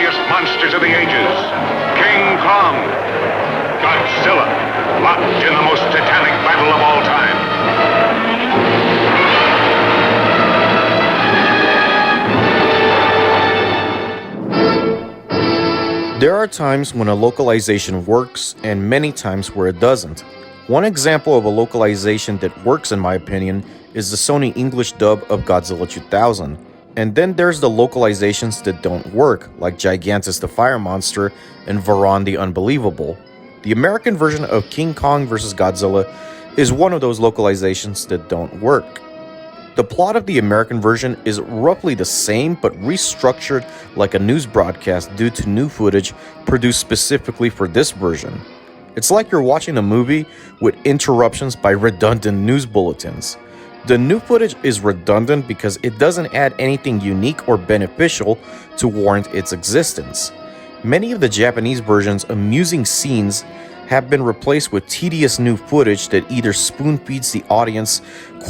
deadliest monsters of the ages, King Kong, Godzilla, locked in the most titanic battle of all time. There are times when a localization works and many times where it doesn't. One example of a localization that works in my opinion is the Sony English dub of Godzilla 2000. And then there's the localizations that don't work, like Gigantus the Fire Monster and Varan the Unbelievable. The American version of King Kong vs. Godzilla is one of those localizations that don't work. The plot of the American version is roughly the same but restructured like a news broadcast due to new footage produced specifically for this version. It's like you're watching a movie with interruptions by redundant news bulletins. The new footage is redundant because it doesn't add anything unique or beneficial to warrant its existence. Many of the Japanese version's amusing scenes have been replaced with tedious new footage that either spoon-feeds the audience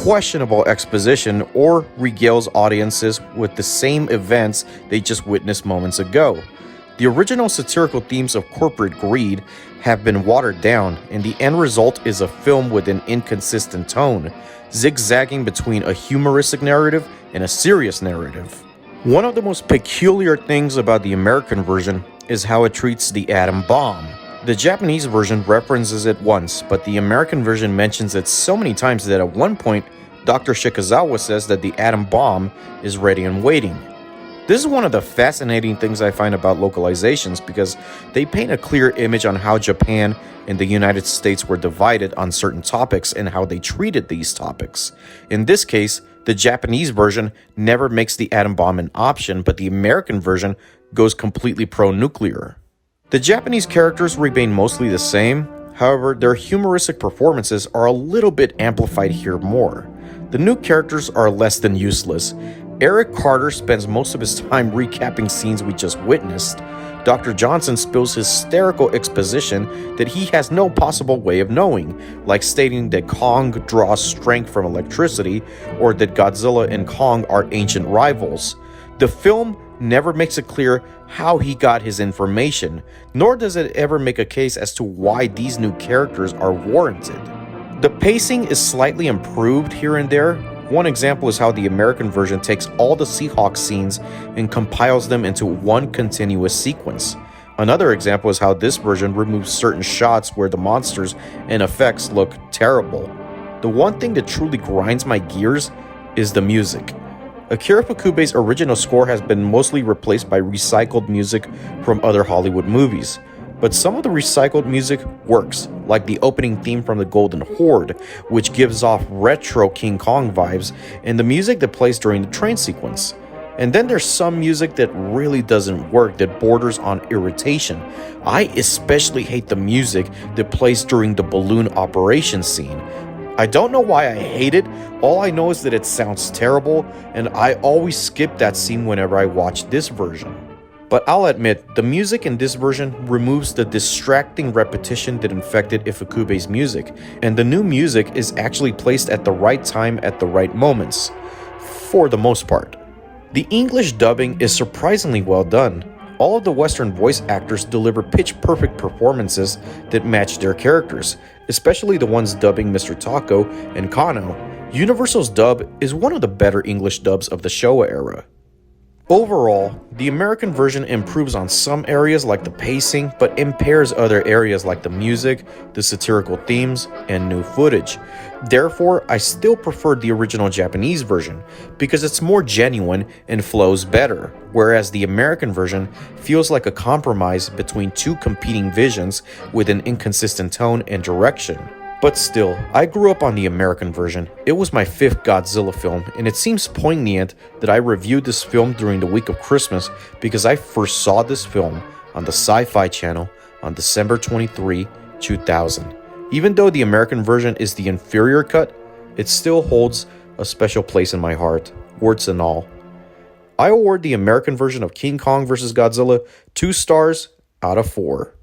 questionable exposition or regales audiences with the same events they just witnessed moments ago. The original satirical themes of corporate greed have been watered down, and the end result is a film with an inconsistent tone, zigzagging between a humoristic narrative and a serious narrative. One of the most peculiar things about the American version is how it treats the atom bomb. The Japanese version references it once, but the American version mentions it so many times that at one point, Dr. Shikazawa says that the atom bomb is ready and waiting. This is one of the fascinating things I find about localizations because they paint a clear image on how Japan and the United States were divided on certain topics and how they treated these topics. In this case, the Japanese version never makes the atom bomb an option, but the American version goes completely pro-nuclear. The Japanese characters remain mostly the same, however, their humoristic performances are a little bit amplified here more. The new characters are less than useless. Eric Carter spends most of his time recapping scenes we just witnessed. Dr. Johnson spills hysterical exposition that he has no possible way of knowing, like stating that Kong draws strength from electricity or that Godzilla and Kong are ancient rivals. The film never makes it clear how he got his information, nor does it ever make a case as to why these new characters are warranted. The pacing is slightly improved here and there. One example is how the American version takes all the Seahawk scenes and compiles them into one continuous sequence. Another example is how this version removes certain shots where the monsters and effects look terrible. The one thing that truly grinds my gears is the music. Akira Ifukube's original score has been mostly replaced by recycled music from other Hollywood movies. But some of the recycled music works, like the opening theme from The Golden Horde, which gives off retro King Kong vibes, and the music that plays during the train sequence. And then there's some music that really doesn't work, that borders on irritation. I especially hate the music that plays during the balloon operation scene. I don't know why I hate it, all I know is that it sounds terrible, and I always skip that scene whenever I watch this version. But I'll admit, the music in this version removes the distracting repetition that infected Ifukube's music, and the new music is actually placed at the right time at the right moments, for the most part. The English dubbing is surprisingly well done. All of the Western voice actors deliver pitch-perfect performances that match their characters, especially the ones dubbing Mr. Tako and Kano. Universal's dub is one of the better English dubs of the Showa era. Overall, the American version improves on some areas like the pacing, but impairs other areas like the music, the satirical themes, and new footage. Therefore, I still prefer the original Japanese version because it's more genuine and flows better, whereas the American version feels like a compromise between two competing visions with an inconsistent tone and direction. But still, I grew up on the American version. It was my 5th Godzilla film, and it seems poignant that I reviewed this film during the week of Christmas because I first saw this film on the Sci-Fi Channel on December 23, 2000. Even though the American version is the inferior cut, it still holds a special place in my heart, warts and all. I award the American version of King Kong vs. Godzilla 2 stars out of 4.